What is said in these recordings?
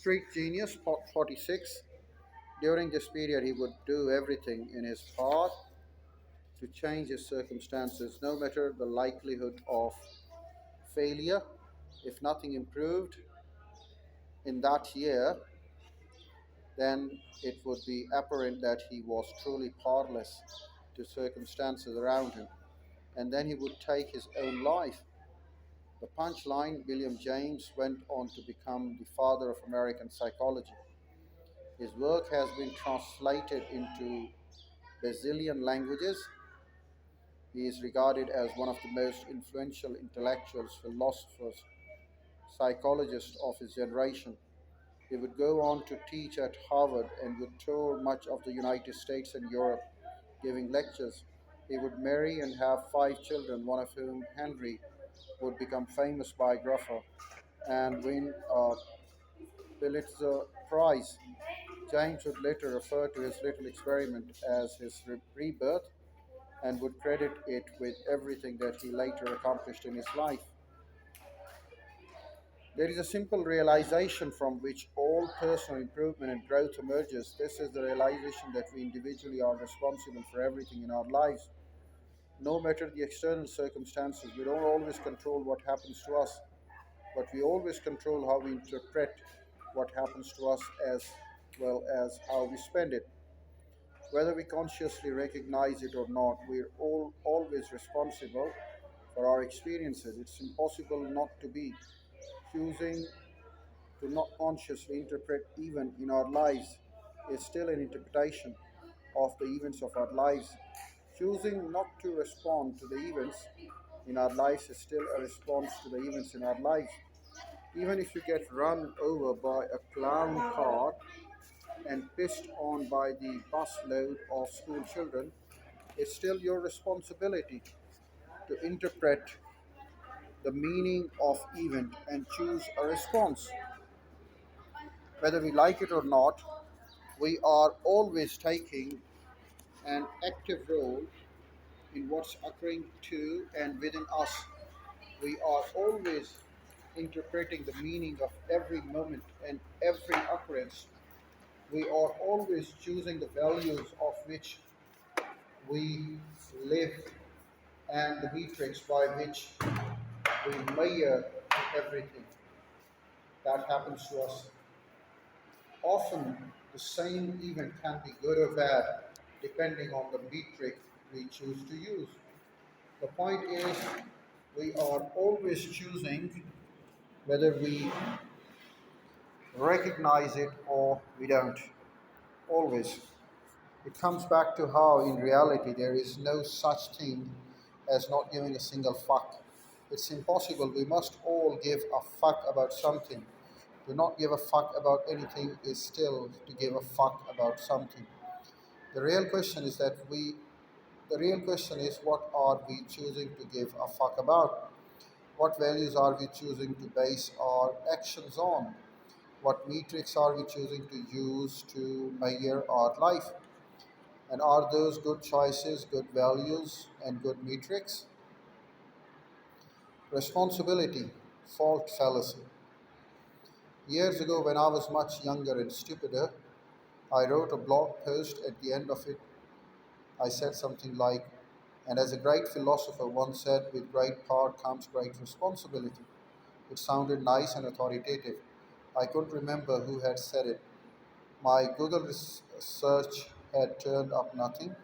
Street genius, Pot 46. During this period, he would do everything in his power to change his circumstances, no matter the likelihood of failure. If nothing improved in that year, then it would be apparent that he was truly powerless to circumstances around him, and then he would take his own life. The punchline: William James went on to become the father of American psychology. His work has been translated into bazillion languages. He is regarded as one of the most influential intellectuals, philosophers, psychologists of his generation. He would go on to teach at Harvard and would tour much of the United States and Europe, giving lectures. He would marry and have 5 children, one of whom, Henry, would become famous biographer and win a Pulitzer Prize. James would later refer to his little experiment as his rebirth and would credit it with everything that he later accomplished in his life. There is a simple realization from which all personal improvement and growth emerges. This is the realization that we individually are responsible for everything in our lives. No matter the external circumstances, we don't always control what happens to us, but we always control how we interpret what happens to us as well as how we spend it. Whether we consciously recognize it or not, we're all always responsible for our experiences. It's impossible not to be. Choosing to not consciously interpret even in our lives is still an interpretation of the events of our lives. Choosing not to respond to the events in our lives is still a response to the events in our lives. Even if you get run over by a clown car and pissed on by the busload of school children, it's still your responsibility to interpret the meaning of event and choose a response. Whether we like it or not, we are always taking an active role in what's occurring to and within us. We are always interpreting the meaning of every moment and every occurrence. We are always choosing the values of which we live and the metrics by which we measure everything that happens to us. Often, the same event can be good or bad depending on the metric we choose to use. The point is, we are always choosing whether we recognize it or we don't. Always. It comes back to how, in reality, there is no such thing as not giving a single fuck. It's impossible. We must all give a fuck about something. To not give a fuck about anything is still to give a fuck about something. The real question is that we the real question is, what are we choosing to give a fuck about? What values are we choosing to base our actions on? What metrics are we choosing to use to measure our life? And are those good choices, good values, and good metrics? Responsibility, fault fallacy. Years ago, when I was much younger and stupider, I wrote a blog post. At the end of it, I said something like, and as a great philosopher once said, with great power comes great responsibility. It sounded nice and authoritative. I couldn't remember who had said it. My Google search had turned up nothing,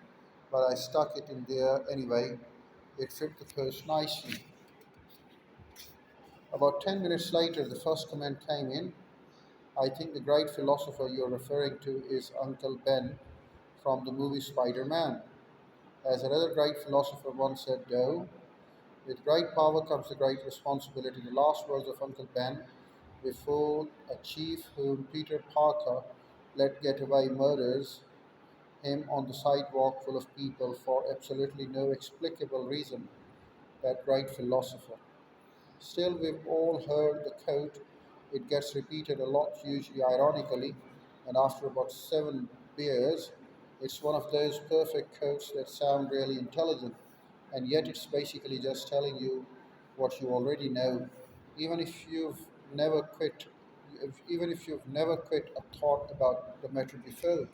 but I stuck it in there anyway. It fit the post nicely. About 10 minutes later, the first comment came in. I think the great philosopher you're referring to is Uncle Ben from the movie Spider Man. As another great philosopher once said, though, with great power comes the great responsibility. The last words of Uncle Ben before a chief whom Peter Parker let get away murders him on the sidewalk full of people for absolutely no explicable reason. That great philosopher. Still, we've all heard the quote. It gets repeated a lot, usually ironically, and after about 7 beers, it's one of those perfect quotes that sound really intelligent, and yet it's basically just telling you what you already know. Even if you've never quit, even if you've never quit a thought about the matter before.